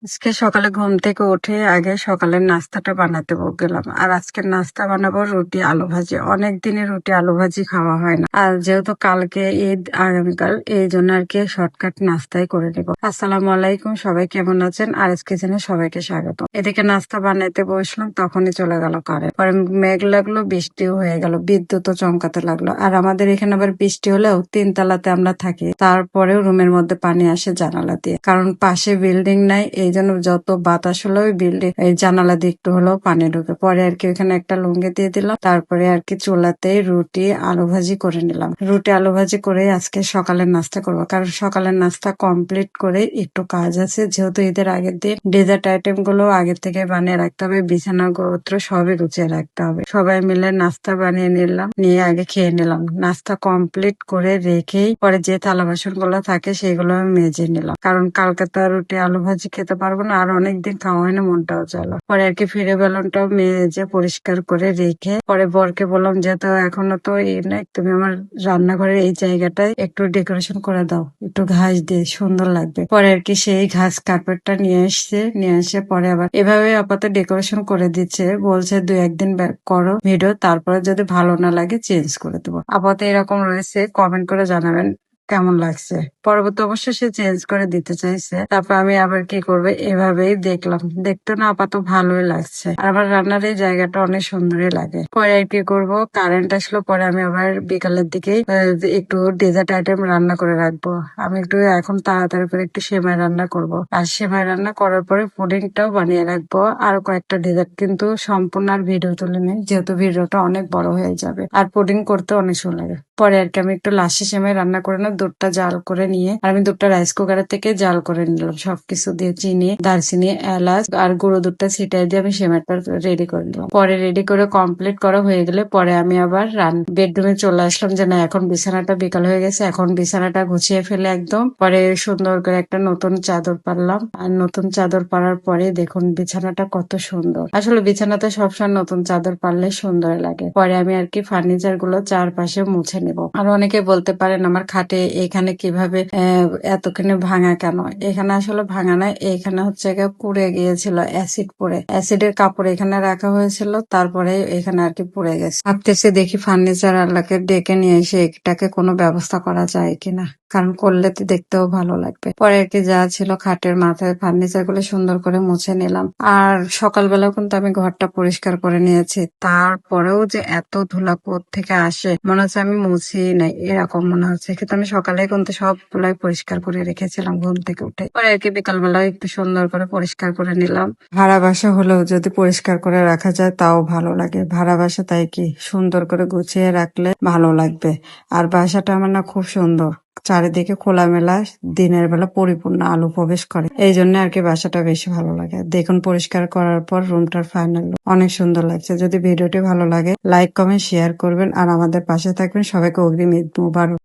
আজকে সকালে ঘুম থেকে উঠে আগে সকালের নাস্তাটা বানাতে গেলাম। আর আজকের নাস্তা বানাবো রুটি আলু ভাজি। অনেক দিনে রুটি আলু ভাজি খাওয়া হয় না। আর যেহেতু কালকে ঈদ, আগামীকাল, এই জন্য আর কি শর্টকাট নাস্তাই করে নেবো। আসসালামু আলাইকুম, সবাই কেমন আছেন? আর আজকে কিচেনে সবাইকে স্বাগত। এদিকে নাস্তা বানাইতে বসলাম, তখনই চলে গেল কারেন্ট। পরে মেঘ লাগলো, বৃষ্টিও হয়ে গেল, বিদ্যুৎও চমকাতে লাগলো। আর আমাদের এখানে আবার বৃষ্টি হলেও 3 তলাতে আমরা থাকি, তারপরেও রুমের মধ্যে পানি আসে জানালা দিয়ে, কারণ পাশে বিল্ডিং নাই। এই জন্য যত বাতাস হলো ওই বিল্ডিং এই জানালা দিয়ে একটু হলেও পানি ঢুকে। পরে আর কি ওখানে একটা লুঙ্গি দিয়ে দিলাম, তারপরে আর কি চুলাতেই রুটি আলু ভাজি করে নিলাম। রুটি আলু ভাজি করে আজকে সকালের নাস্তা করবো, কারণ সকালের নাস্তা কমপ্লিট করে একটু কাজ আছে। যেহেতু ঈদের আগের দিন ডেজার্ট আইটেম গুলো আগে থেকে বানিয়ে রাখতে হবে, বিছানা গোত্র সবই গুছিয়ে রাখতে হবে। সবাই মিলে নাস্তা বানিয়ে নিলাম, নিয়ে আগে খেয়ে নিলাম। নাস্তা কমপ্লিট করে রেখেই পরে যে থালা বাসন গুলো থাকে সেগুলো আমি মেজে নিলাম, কারণ কালকে তো আর রুটি আলু ভাজি খেতে পারবো না, আর অনেকদিন খাওয়া হয় না, মনটাও চলো। পরে আর কি ফিরে বেলুনটাও মেজে পরিষ্কার করে রেখে পরে বরকে বললাম, যেহেতু এখনো তো নেই, তুমি আমার রান্নাঘরের এই জায়গাটায় একটু ডেকোরেশন করে দাও, একটু ঘাস দিয়ে সুন্দর লাগবে। পরে আর কি সেই ঘাস কার্পেটটা নিয়ে এসে পরে আবার এভাবে আপাতত ডেকোরেশন করে দিচ্ছে। বলছে 2-1 দিন করো ভিডিও, তারপরে যদি ভালো না লাগে চেঞ্জ করে দেবো। আপাতত এরকম রয়েছে, কমেন্ট করে জানাবেন কেমন লাগছে। পরবর্তী অবশ্য সে চেঞ্জ করে দিতে চাইছে। তারপর আমি আবার কি করবে এভাবেই দেখলাম, দেখতে না আপাতত ভালোই লাগছে। আর আমার রান্নার এই জায়গাটা অনেক সুন্দরই লাগে। পরে আর কি করবো, কারেন্ট আসলো, পরে আমি আবার বিকালের দিকে একটু ডেজার্ট আইটেম রান্না করে রাখবো। আমি একটু এখন তাড়াতাড়ি করে একটু সেমাই রান্না করব। আর সেমাই রান্না করার পরে পুডিংটাও বানিয়ে রাখবো। আর কয়েকটা ডেজার্ট, কিন্তু সম্পূর্ণ আর ভিডিও তুলে নেই, যেহেতু ভিডিওটা অনেক বড় হয়ে যাবে। আর পুডিং করতে অনেক সময় লাগে। পরে আর কি আমি একটু লাচ্ছি সেমাই রান্না করে না, দুধটা জাল করে নিয়ে, আর আমি দুধটা রাইস কুকারের থেকে জাল করে নিলাম সবকিছু দিয়ে, চিনি, দারচিনি, এলাচ আর গুঁড়ো দুধটা ছিটাই দিয়ে আমি সেমাইটা রেডি করে নিলাম। পরে রেডি করে কমপ্লিট করা হয়ে গেলে পরে আমি আবার বেডরুমে চলে আসলাম, যে না এখন বিছানাটা বিকাল হয়ে গেছে, এখন বিছানাটা গুছিয়ে ফেলে একদম। পরে সুন্দর করে একটা নতুন চাদর পারলাম, আর নতুন চাদর পাড়ার পরে দেখুন বিছানাটা কত সুন্দর। আসলে বিছানাতে সবসময় নতুন চাদর পারলে সুন্দর লাগে। পরে আমি আর কি ফার্নিচার গুলো চারপাশে মুছে নেব। আর অনেকে বলতে পারেন আমার খাটে এখানে কিভাবে এতখানি ভাঙা কেন? এখানে আসলে ভাঙা নাই, এখানে হচ্ছে গিয়ে পুড়ে গিয়েছিল, অ্যাসিড পড়ে, অ্যাসিডের কাপড় এখানে রাখা হয়েছিল, তারপরে এখানে আর কি পুড়ে গেছে। ভাবতেছি দেখি ফার্নিচার আল্লাহকে ডেকে নিয়ে এসে এটাকে কোনো ব্যবস্থা করা যায় কিনা, কারণ করলে তো দেখতেও ভালো লাগবে। পরে আর কি যা ছিল খাটের মাথায় ফার্নিচার গুলো সুন্দর করে মুছে নিলাম। আর সকালবেলাও কিন্তু আমি ঘরটা পরিষ্কার করে নিয়েছি, তারপরেও যে এত ধুলা থেকে আসে মনে হচ্ছে আমি মুছি নাই, এরকম মনে হচ্ছে। কিন্তু আমি সকালে কিন্তু সবগুলাই পরিষ্কার করে রেখেছিলাম ঘুম থেকে উঠে। পরে আর কি বিকালবেলা একটু সুন্দর করে পরিষ্কার করে নিলাম। ভাড়া বাসা হলেও যদি পরিষ্কার করে রাখা যায় তাও ভালো লাগে। ভাড়া বাসা তাই কি সুন্দর করে গুছিয়ে রাখলে ভালো লাগবে। আর বাসাটা আমার না খুব সুন্দর, চারিদিকে খোলামেলা, দিনের বেলা পরিপূর্ণ আলো প্রবেশ করে, এই জন্য আর কি বাসাটা বেশি ভালো লাগে। দেখুন পরিষ্কার করার পর রুমটার ফাইনাল অনেক সুন্দর লাগছে। যদি ভিডিওটি ভালো লাগে লাইক কমেন্ট শেয়ার করবেন, আর আমাদের পাশে থাকবেন। সবাইকে অগ্রিম ঈদ মুবারক।